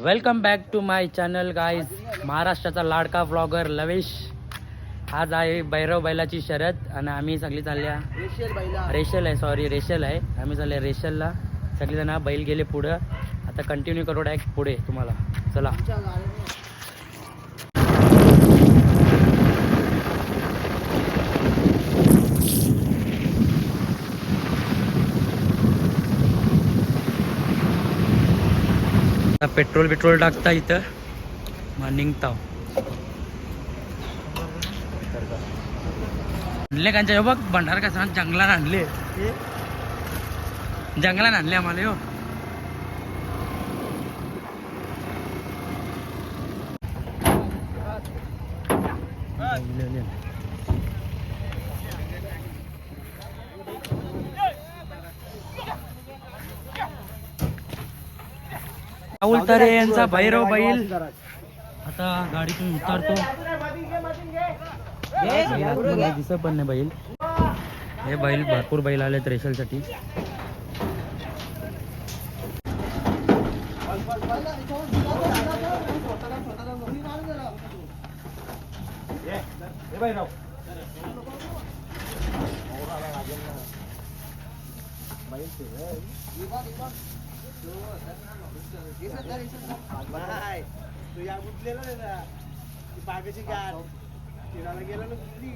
Welcome back to my channel guys. महाराष्ट्राचा लाडका blogger लवेश. आज आहे भैरव बैलाची शर्यत आणि आम्ही सगळी चालल्या रेशल आहे. आम्ही चालल्या रेशलला. सगळीजण बैल गेले पुढं. आता कंटिन्यू करू डायरेक्ट पुढे तुम्हाला. चला. पेट्रोल टाकता इथं मग निघता. आणले कांच्या बघ भंडार कसा जंगलात आणले आम्हाला हो. राहुल तरे यांचा भैरव बैल आता गाडीतून उतरतो. दिसत पण नाही बैल. हे बैल भरपूर बैल आलेत रेशलसाठी. तू या गुंतलेला नाही ना ती बागेची गाठ फिरायला गेला ना कुठली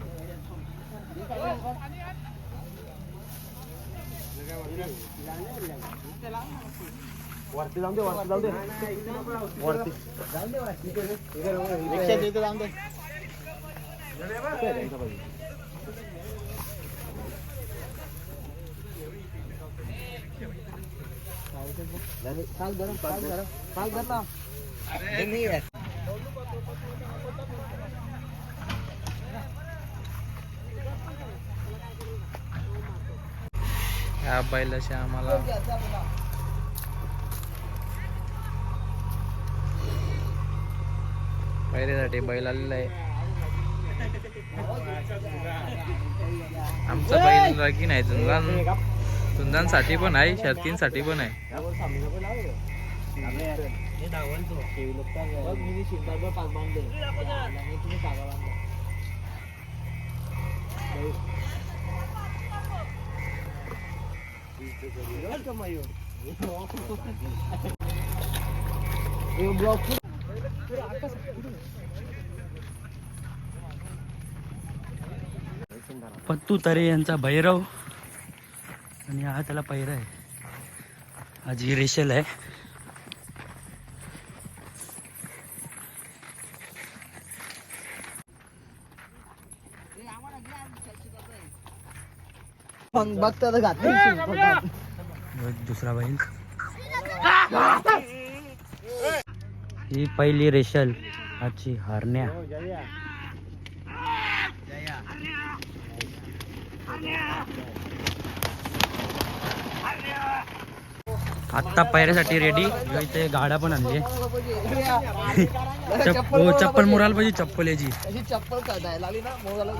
वरती जाऊन दे या बैलाशी आम्हाला पहिल्यासाठी बैल आलेला आहे. आमचा बैल राखी नाही झुंजांसाठी पण आहे, शर्तींसाठी पण आहे. पत्तू तरे यांचा भैरव आणि हा त्याला पैरा आहे. आज ही रेशल आहे. दुसरा बैल. ही पहिली रेशल आजची हरण्या. आत्ता पैऱ्यासाठी रेडी. इथे गाड्या पण आणली. चप्पल मुराला पाहिजे. चप्पल याची चप्पल लागली ना मोराला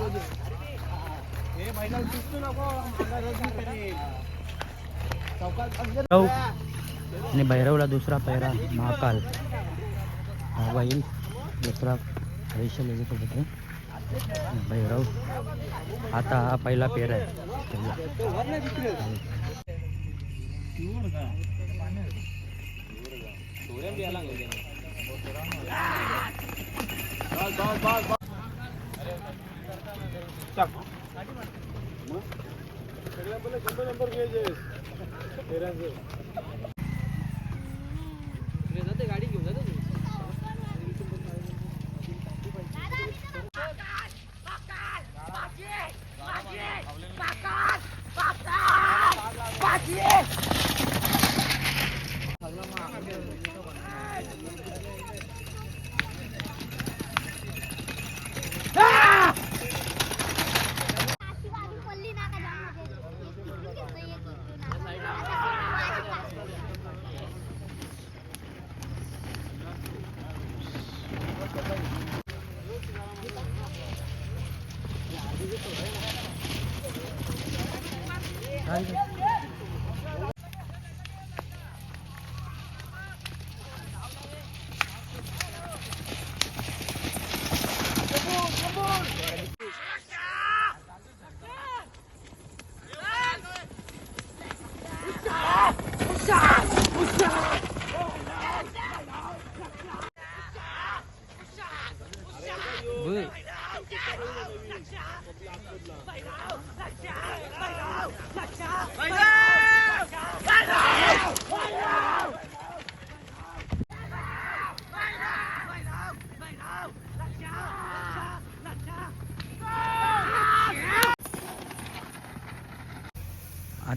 आणि भैरवला दुसरा पैरा महाकाल. हा बैल दुसरा रेशल याच्यासोबत आहे. भैरव आता हा पहिला पेरा आहे. नंबर घ्यायचे गाडी घेऊन जाते.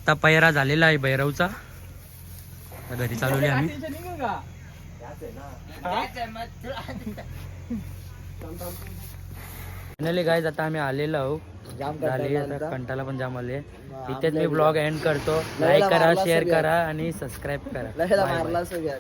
आता पैरा झालेला आहे भैरवचा. आता घरी चालवली आम्ही. फायनली गाईज आता आम्ही आलेलो आहो. झाली आता कंटाला पण जाम आले. इथेच मी ब्लॉग एंड करतो. लाईक करा, शेअर करा आणि सबस्क्राईब करा. मारला सगळ्यात.